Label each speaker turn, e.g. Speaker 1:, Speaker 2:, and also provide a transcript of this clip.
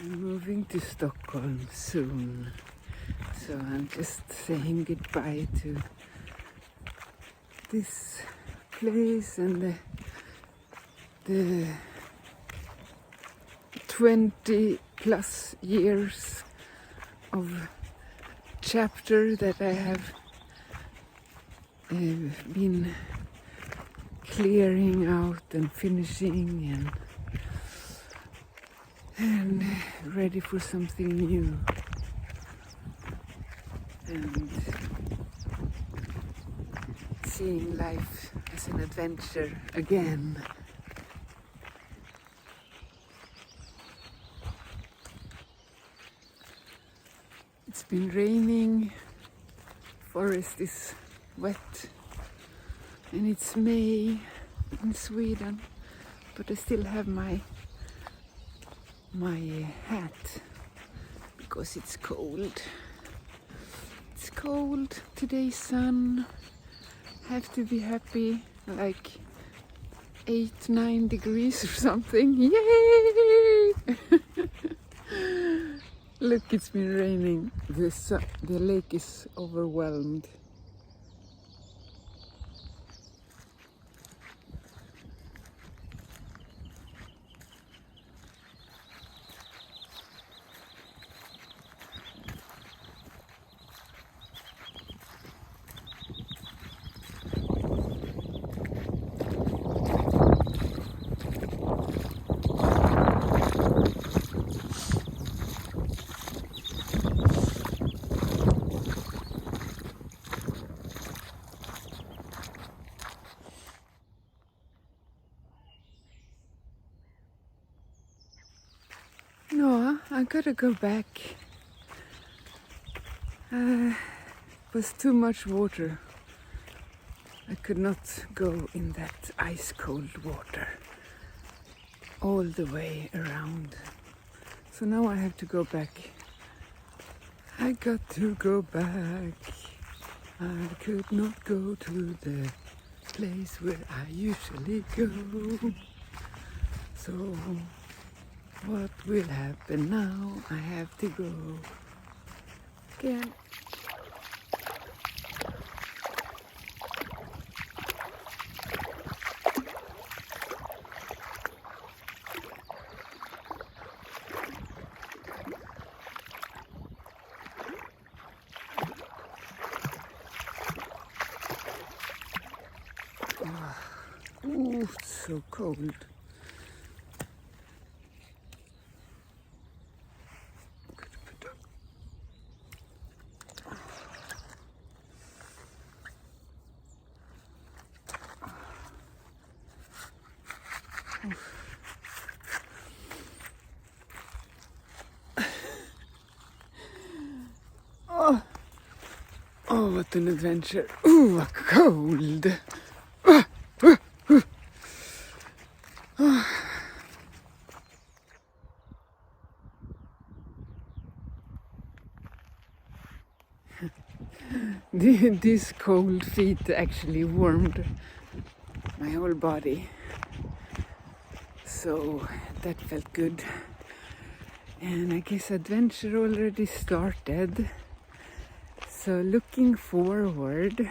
Speaker 1: I'm moving to Stockholm soon, so I'm just saying goodbye to this place and the 20 plus years of chapter that I have been clearing out and finishing and ready for something new, and seeing life as an adventure again. It's been raining, forest is wet, and it's May in Sweden, but I still have my hat because it's cold. It's cold, today's sun, have to be happy, like 8-9 degrees or something. Yay! Look, it's been raining. The lake is overwhelmed. No, I gotta go back. It was too much water. I could not go in that ice cold water all the way around. So now I have to go back. I got to go back. I could not go to the place where I usually go. So what will happen now? I have to go again. Ooh, it's so cold. Oh, what an adventure. Ooh, cold. These cold feet actually warmed my whole body, so that felt good. And I guess adventure already started, so looking forward